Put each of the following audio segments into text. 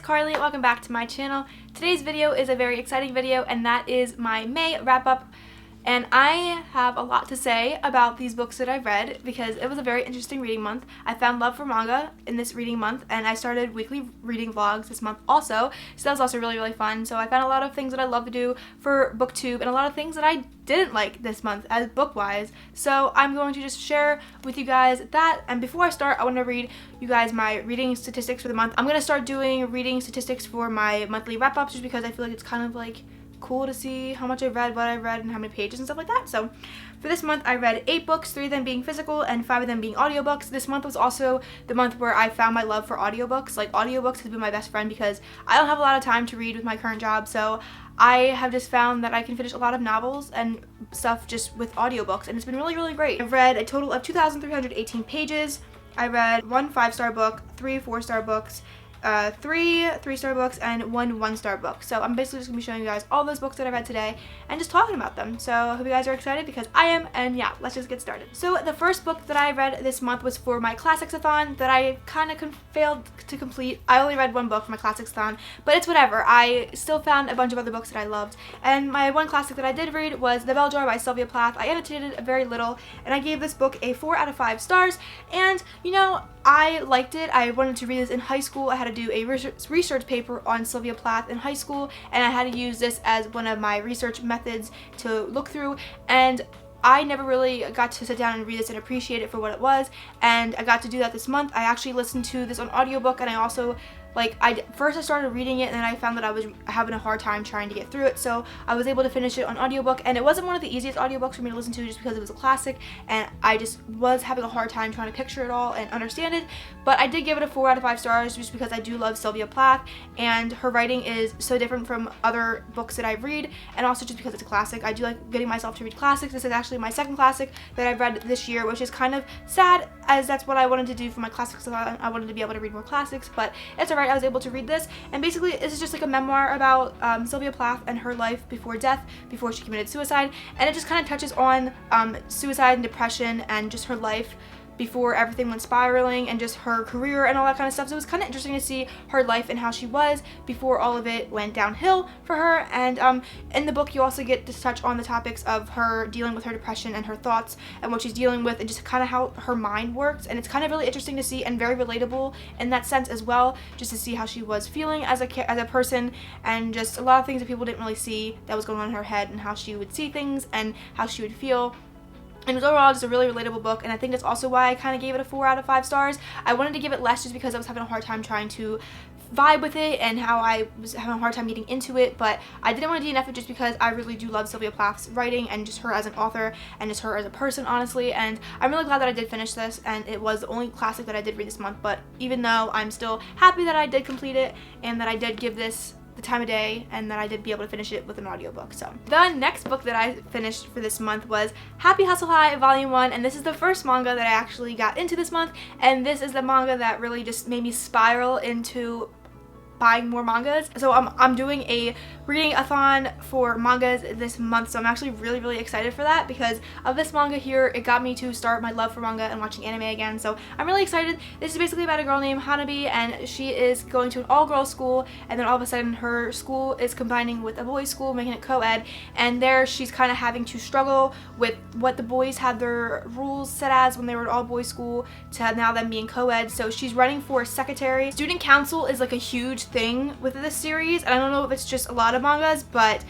Carly. Welcome back to my channel. Today's video is a very exciting video, and that is my May wrap-up. And I have a lot to say about these books that I've read because it was a very interesting reading month. I found love for manga in this reading month, and I started weekly reading vlogs this month also, so that was also really fun. So I found a lot of things that I love to do for booktube and a lot of things that I didn't like this month as book-wise. So I'm going to just share with you guys that, and before I start, I want to read you guys my reading statistics for the month. I'm going to start doing reading statistics for my monthly wrap-ups just because I feel like it's kind of like cool to see how much I read, what I read, and how many pages and stuff like that. So for this month I read 8 books, 3 of them being physical and 5 of them being audiobooks. This month was also the month where I found my love for audiobooks. Like, audiobooks has been my best friend because I don't have a lot of time to read with my current job, so I have just found that I can finish a lot of novels and stuff just with audiobooks, and it's been really great. I've read a total of 2,318 pages. I read 1 5-star book, 3 4-star books, 3 3-star books, and 1 1-star book. So I'm basically just going to be showing you guys all those books that I read today and just talking about them. So I hope you guys are excited because I am, and yeah, let's just get started. So the first book that I read this month was for my Classics-a-thon that I kind of failed to complete. I only read 1 book for my Classics-a-thon, but it's whatever. I still found a bunch of other books that I loved, and my one classic that I did read was The Bell Jar by Sylvia Plath. I annotated very little, and I gave this book a 4 out of 5 stars, and you know, I liked it. I wanted to read this in high school. I had to do a research paper on Sylvia Plath in high school, and I had to use this as one of my research methods to look through, and I never really got to sit down and read this and appreciate it for what it was, and I got to do that this month. I actually listened to this on audiobook, and I also first I started reading it, and then I found that I was having a hard time trying to get through it, so I was able to finish it on audiobook, and it wasn't one of the easiest audiobooks for me to listen to just because it was a classic, and I just was having a hard time trying to picture it all and understand it, but I did give it a 4 out of 5 stars just because I do love Sylvia Plath, and her writing is so different from other books that I read, and also just because it's a classic. I do like getting myself to read classics. This is actually my second classic that I've read this year, which is kind of sad, as that's what I wanted to do for my classics. I wanted to be able to read more classics, but it's alright. I was able to read this, and basically this is just like a memoir about Sylvia Plath and her life before death, before she committed suicide, and it just kind of touches on suicide and depression and just her life before everything went spiraling, and just her career and all that kind of stuff. So it was kind of interesting to see her life and how she was before all of it went downhill for her. And in the book you also get to touch on the topics of her dealing with her depression and her thoughts and what she's dealing with, and just kind of how her mind works, and it's kind of really interesting to see and very relatable in that sense as well, just to see how she was feeling as a person, and just a lot of things that people didn't really see that was going on in her head, and how she would see things and how she would feel. And it was overall just a really relatable book, and I think that's also why I kind of gave it a 4 out of 5 stars. I wanted to give it less just because I was having a hard time trying to vibe with it and how I was having a hard time getting into it, but I didn't want to DNF it just because I really do love Sylvia Plath's writing and just her as an author and just her as a person, honestly. And I'm really glad that I did finish this, and it was the only classic that I did read this month. But even though I'm still happy that I did complete it and that I did give this the time of day, and that I did be able to finish it with an audiobook. So the next book that I finished for this month was Happy Hustle High Volume 1, and this is the first manga that I actually got into this month, and this is the manga that really just made me spiral into buying more mangas. So I'm doing a reading-a-thon for mangas this month, so I'm actually really excited for that because of this manga here. It got me to start my love for manga and watching anime again, so I'm really excited. This is basically about a girl named Hanabi, and she is going to an all-girls school, and then all of a sudden her school is combining with a boys' school, making it co-ed, and there she's kind of having to struggle with what the boys had their rules set as when they were at all-boys school to now them being co-ed. So she's running for secretary. Student council is like a huge thing with this series, and I don't know if it's just a lot of mangas, but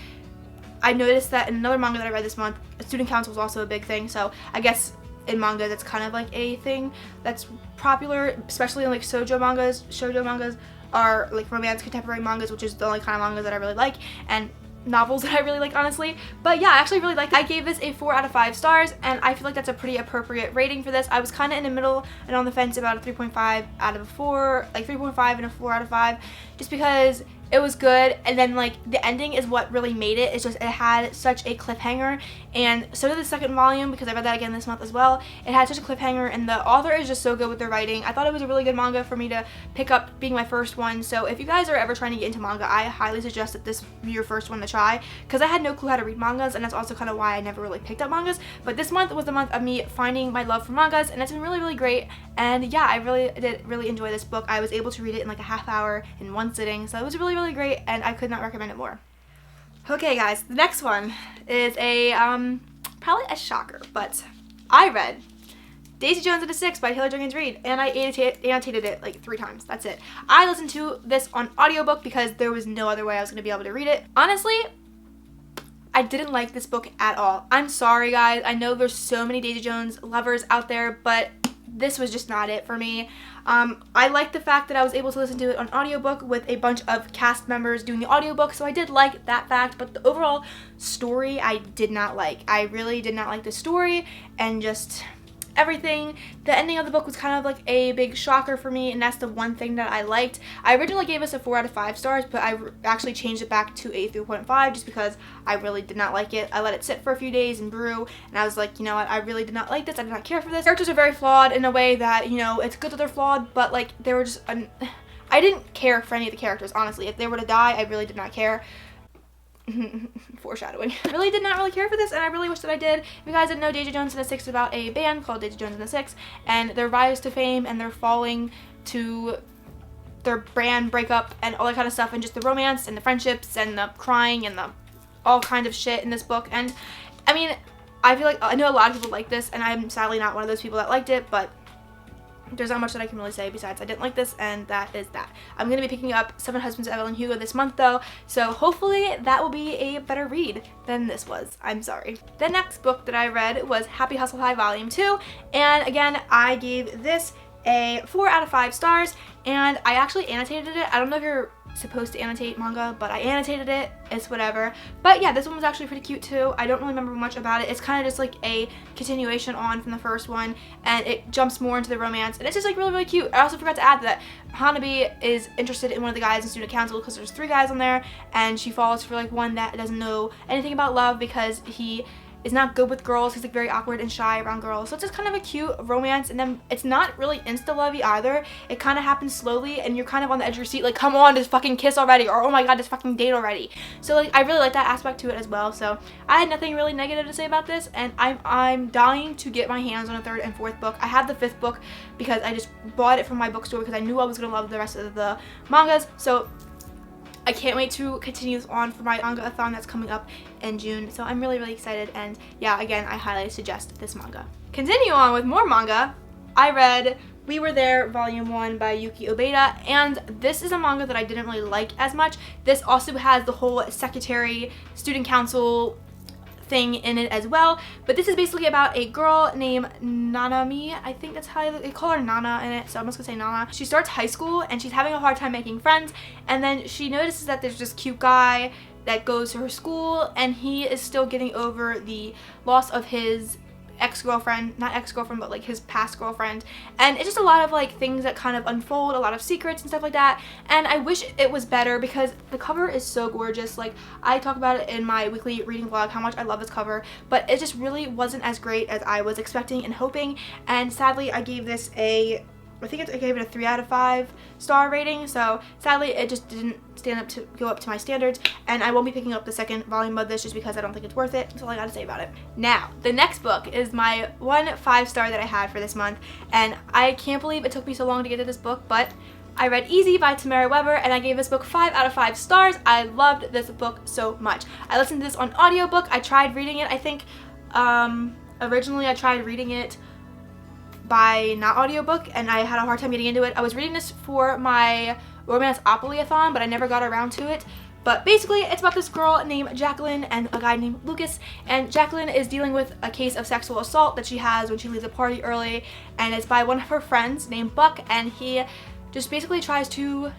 I noticed that in another manga that I read this month, student council is also a big thing. So I guess in manga that's kind of like a thing that's popular, especially in like shoujo mangas. Shoujo mangas are like romance contemporary mangas, which is the only kind of mangas that I really like, and novels that I really like, honestly. But yeah, I actually really liked it. I gave this a 4 out of 5 stars, and I feel like that's a pretty appropriate rating for this. I was kind of in the middle and on the fence about a 3.5 out of a 4, like 3.5 and a 4 out of 5, just because It was good, and then like the ending is what really made it. It's just it had such a cliffhanger, and so did the second volume because I read that again this month as well. It had such a cliffhanger, and the author is just so good with their writing. I thought it was a really good manga for me to pick up, being my first one. So if you guys are ever trying to get into manga, I highly suggest that this be your first one to try, because I had no clue how to read mangas, and that's also kind of why I never really picked up mangas. But this month was the month of me finding my love for mangas, and it's been really, really great. And yeah, I did really enjoy this book. I was able to read it in like a half hour in one sitting, so it was really, really great, and I could not recommend it more. Okay guys, the next one is a probably a shocker, but I read Daisy Jones and the Six by Taylor Jenkins Reid, and I annotated it like 3 times. That's it. I listened to this on audiobook because there was no other way I was going to be able to read it. Honestly, I didn't like this book at all. I'm sorry guys, I know there's so many Daisy Jones lovers out there, but this was just not it for me. I liked the fact that I was able to listen to it on audiobook with a bunch of cast members doing the audiobook, so I did like that fact, but the overall story I did not like. I really did not like the story, and just everything. The ending of the book was kind of like a big shocker for me, and that's the one thing that I liked. I originally gave this a 4 out of 5 stars, but I actually changed it back to a 3.5 just because I really did not like it. I let it sit for a few days and brew, and I was like, you know what, I really did not like this. I did not care for this. Characters are very flawed in a way that, you know, it's good that they're flawed, but like they were just I didn't care for any of the characters, honestly. If they were to die, I really did not care. Foreshadowing. I really did not really care for this, and I really wish that I did. If you guys didn't know, Daisy Jones and the Six is about a band called Daisy Jones and the Six, and their rise to fame and their falling to their brand breakup and all that kind of stuff, and just the romance and the friendships and the crying and the all kind of shit in this book. And I mean, I feel like I know a lot of people like this, and I'm sadly not one of those people that liked it, but there's not much that I can really say besides I didn't like this, and that is that. I'm going to be picking up Seven Husbands of Evelyn Hugo this month though, so hopefully that will be a better read than this was. I'm sorry. The next book that I read was Happy Hustle High Volume 2, and again, I gave this a 4 out of 5 stars, and I actually annotated it. I don't know if you're supposed to annotate manga, but I annotated it. It's whatever. But yeah, this one was actually pretty cute too. I don't really remember much about it. It's kind of just like a continuation on from the first one, and it jumps more into the romance, and it's just like really, really cute. I also forgot to add that Hanabi is interested in one of the guys in student council because there's 3 guys on there, and she falls for like one that doesn't know anything about love because he is not good with girls. He's like very awkward and shy around girls. So it's just kind of a cute romance, and then it's not really insta-lovey either. It kind of happens slowly, and you're kind of on the edge of your seat like, come on, just fucking kiss already, or oh my god, just fucking date already. So like I really like that aspect to it as well. So I had nothing really negative to say about this, and I'm dying to get my hands on a 3rd and 4th book. I have the 5th book because I just bought it from my bookstore because I knew I was gonna love the rest of the mangas. So I can't wait to continue this on for my manga-a-thon that's coming up in June. So I'm really, really excited, and yeah, again, I highly suggest this manga. Continue on with more manga. I read We Were There Volume 1 by Yuki Obeda, and this is a manga that I didn't really like as much. This also has the whole secretary, student council thing in it as well, but this is basically about a girl named Nanami. I think that's how they call her Nana in it, so I'm just gonna say Nana. She starts high school and she's having a hard time making friends, and then she notices that there's this cute guy that goes to her school, and he is still getting over the loss of his ex-girlfriend, not ex-girlfriend, but like his past girlfriend, and it's just a lot of like things that kind of unfold, a lot of secrets and stuff like that, and I wish it was better because the cover is so gorgeous. Like I talk about it in my weekly reading vlog how much I love this cover, but it just really wasn't as great as I was expecting and hoping, and sadly I gave this I gave it a 3 out of 5 star rating, so sadly it just didn't go up to my standards, and I won't be picking up the 2nd volume of this just because I don't think it's worth it. That's all I gotta say about it. Now, the next book is my 1 5-star that I had for this month, and I can't believe it took me so long to get to this book, but I read Easy by Tamara Weber, and I gave this book 5 out of 5 stars. I loved this book so much. I listened to this on audiobook. I tried reading it, I think, originally I tried reading it by not audiobook, and I had a hard time getting into it. I was reading this for my Romance-opoly-a-thon, but I never got around to it. But basically, it's about this girl named Jacqueline and a guy named Lucas, and Jacqueline is dealing with a case of sexual assault that she has when she leaves a party early, and it's by one of her friends named Buck, and he just basically tries to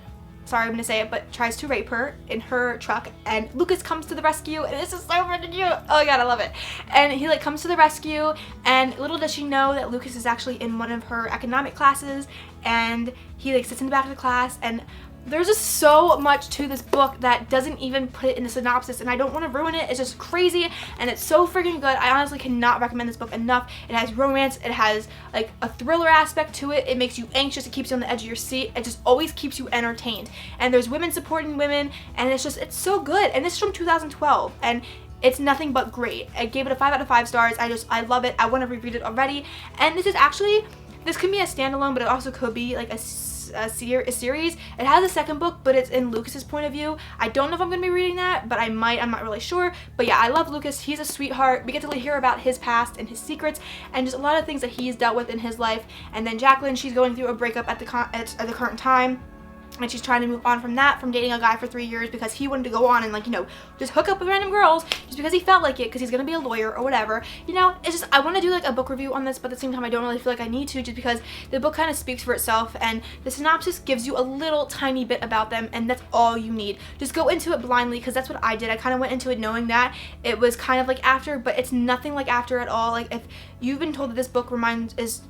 rape her in her truck, and Lucas comes to the rescue, and it's just so freaking cute. Oh my god, I love it. And he like comes to the rescue, and little does she know that Lucas is actually in one of her economic classes, and he like sits in the back of the class, and there's just so much to this book that doesn't even put it in the synopsis, and I don't want to ruin it. It's just crazy, and it's so freaking good. I honestly cannot recommend this book enough. It has romance, it has like a thriller aspect to it, it makes you anxious, it keeps you on the edge of your seat, it just always keeps you entertained, and there's women supporting women, and it's so good. And this is from 2012, and it's nothing but great. I gave it a 5 out of 5 stars. I love it. I want to reread it already. And this could be a standalone, but it also could be like a series. It has a second book, but it's in Lucas's point of view. I don't know if I'm going to be reading that, but I might. I'm not really sure. But yeah, I love Lucas. He's a sweetheart. We get to hear about his past and his secrets and just a lot of things that he's dealt with in his life. And then Jacqueline, she's going through a breakup at the current time. And she's trying to move on from that, from dating a guy for 3 years because he wanted to go on and, like, you know, just hook up with random girls just because he felt like it, because he's gonna be a lawyer or whatever. You know, it's just, I want to do like a book review on this, but at the same time I don't really feel like I need to, just because the book kind of speaks for itself, and the synopsis gives you a little tiny bit about them, and that's all you need. Just go into it blindly, because that's what I did. I kind of went into it knowing that it was kind of like After, but it's nothing like After at all. Like, if you've been told that this book is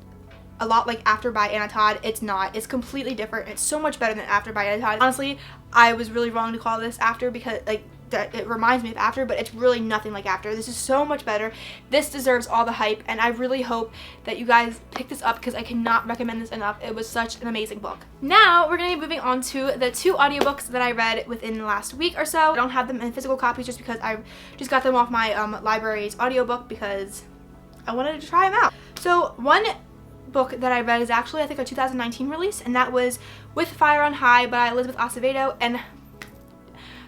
a lot like After by Anna Todd, it's not. It's completely different. It's so much better than After by Anna Todd. Honestly, I was really wrong to call this After, because like that it reminds me of After, but it's really nothing like After. This is so much better. This deserves all the hype, and I really hope that you guys pick this up, because I cannot recommend this enough. It was such an amazing book. Now we're going to be moving on to the 2 audiobooks that I read within the last week or so. I don't have them in physical copies just because I just got them off my library's audiobook, because I wanted to try them out. So one book that I read is actually, I think, a 2019 release, and that was With Fire on High by Elizabeth Acevedo. And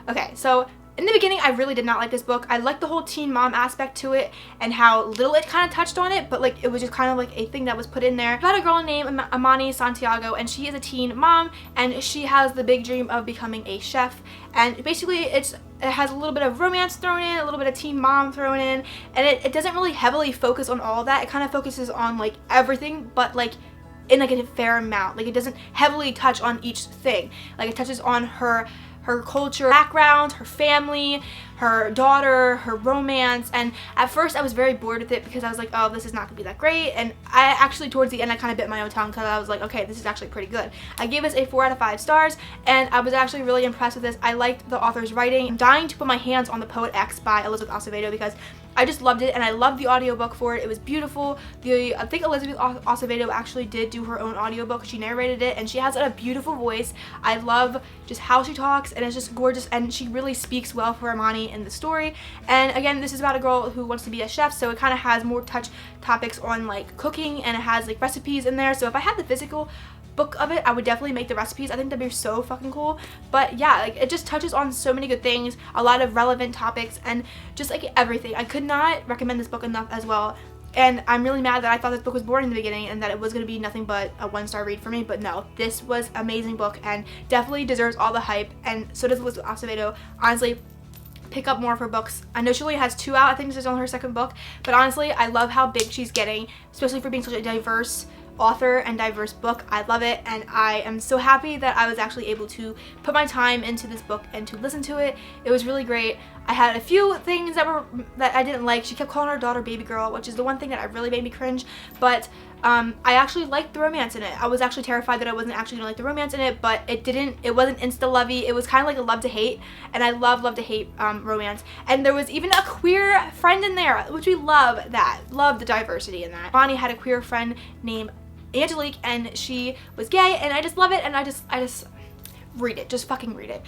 okay, so in the beginning, I really did not like this book. I liked the whole teen mom aspect to it and how little it kind of touched on it, but like it was just kind of like a thing that was put in there. About a girl named Amani Santiago, and she is a teen mom, and she has the big dream of becoming a chef. And basically it has a little bit of romance thrown in, a little bit of teen mom thrown in, and it doesn't really heavily focus on all of that. It kind of focuses on like everything, but like in like a fair amount. Like, it doesn't heavily touch on each thing. Like, it touches on her culture, background, her family, her daughter, her romance. And at first I was very bored with it, because I was like, oh, this is not gonna be that great. And I actually, towards the end, I kind of bit my own tongue, because I was like, okay, this is actually pretty good. I gave this a 4 out of 5 stars, and I was actually really impressed with this. I liked the author's writing. I'm dying to put my hands on The Poet X by Elizabeth Acevedo, because I just loved it, and I loved the audiobook for it. It was beautiful. I think Elizabeth Acevedo actually did do her own audiobook. She narrated it, and she has a beautiful voice. I love just how she talks, and it's just gorgeous, and she really speaks well for Amani in the story. And again, this is about a girl who wants to be a chef, so it kind of has more topics on like cooking, and it has like recipes in there. So if I had the physical book of it, I would definitely make the recipes. I think that'd be so fucking cool. But yeah, like, it just touches on so many good things, a lot of relevant topics, and just like everything. I could not recommend this book enough as well. And I'm really mad that I thought this book was boring in the beginning and that it was going to be nothing but a 1-star read for me, but no, this was an amazing book and definitely deserves all the hype, and so does Elizabeth Acevedo. Honestly, pick up more of her books. I know she only has 2 out. I think this is only her 2nd book, but honestly, I love how big she's getting, especially for being such a diverse author and diverse book. I love it, and I am so happy that I was actually able to put my time into this book and to listen to it. It was really great. I had a few things that I didn't like. She kept calling her daughter baby girl, which is the one thing that really made me cringe, but I actually liked the romance in it. I was actually terrified that I wasn't actually gonna like the romance in it, but it wasn't insta-lovey. It was kind of like a love to hate, and I love to hate romance. And there was even a queer friend in there, which we love that. Love the diversity in that. Bonnie had a queer friend named Angelique, and she was gay, and I just love it, and I just read it. Just fucking read it.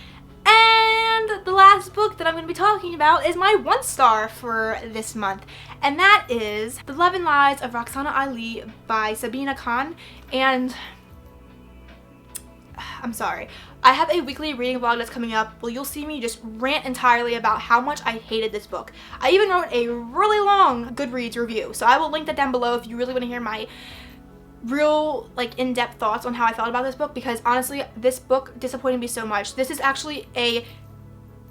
And the last book that I'm going to be talking about is my 1-star for this month, and that is The Love and Lies of Roxana Ali by Sabina Khan. And I'm sorry, I have a weekly reading vlog that's coming up. Well, you'll see me just rant entirely about how much I hated this book. I even wrote a really long Goodreads review, so I will link that down below if you really want to hear my real like in-depth thoughts on how I felt about this book, because honestly this book disappointed me so much. This is actually a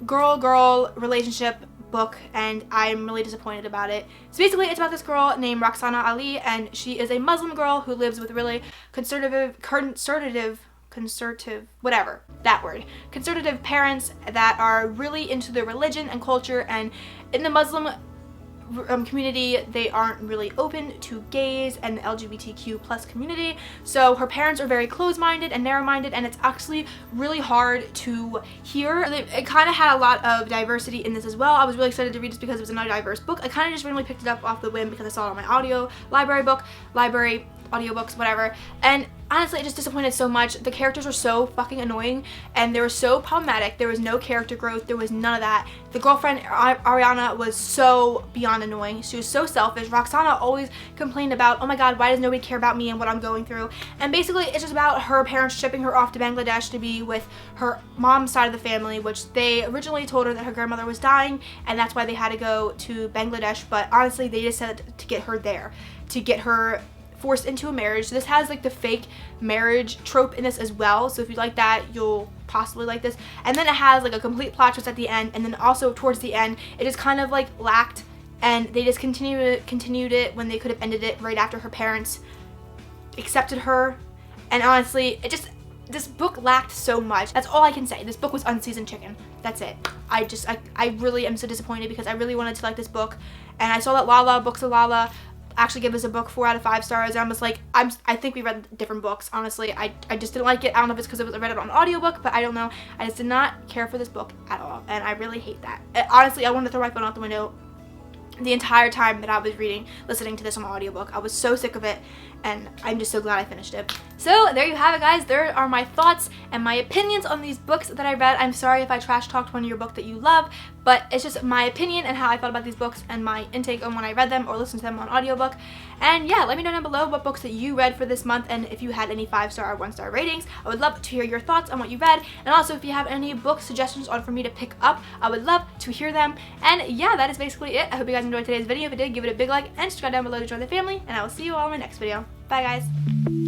girl-girl relationship book, and I'm really disappointed about it. So basically it's about this girl named Roxana Ali, and she is a Muslim girl who lives with really conservative parents that are really into their religion and culture. And in the Muslim community, they aren't really open to gays and the LGBTQ plus community, so her parents are very closed-minded and narrow-minded, and it's actually really hard to hear. It kind of had a lot of diversity in this as well. I was really excited to read this because it was another diverse book. I kind of just randomly picked it up off the whim because I saw it on my audiobooks, whatever, and honestly it just disappointed so much. The characters were so fucking annoying and they were so problematic. There was no character growth, there was none of that. The girlfriend Ariana was so beyond annoying. She was so selfish. Roxana always complained about, oh my god, why does nobody care about me and what I'm going through, and basically it's just about her parents shipping her off to Bangladesh to be with her mom's side of the family, which they originally told her that her grandmother was dying and that's why they had to go to Bangladesh, but honestly they just said to get her there, to get her forced into a marriage. So this has like the fake marriage trope in this as well, so if you like that you'll possibly like this. And then it has like a complete plot twist at the end, and then also towards the end it just kind of like lacked, and they just continued it when they could have ended it right after her parents accepted her. And honestly this book lacked so much. That's all I can say. This book was unseasoned chicken. That's it. I really am so disappointed because I really wanted to like this book, and I saw that Lala Books of Lala actually give us a book 4 out of 5 stars, and I was like, I think we read different books, honestly. I just didn't like it. I don't know if it's because I read it on audiobook, but I don't know. I just did not care for this book at all, and I really hate that. Honestly, I wanted to throw my phone out the window the entire time that I was listening to this on my audiobook. I was so sick of it, and I'm just so glad I finished it. So there you have it, guys. There are my thoughts and my opinions on these books that I read. I'm sorry if I trash talked one of your book that you love, but it's just my opinion and how I felt about these books and my intake on when I read them or listened to them on audiobook. And yeah, let me know down below what books that you read for this month, and if you had any 5-star or 1-star ratings. I would love to hear your thoughts on what you read, and also if you have any book suggestions on for me to pick up, I would love to hear them. And yeah, that is basically it. I hope you guys enjoyed today's video. If you did, give it a big like and subscribe down below to join the family, and I will see you all in my next video. Bye guys.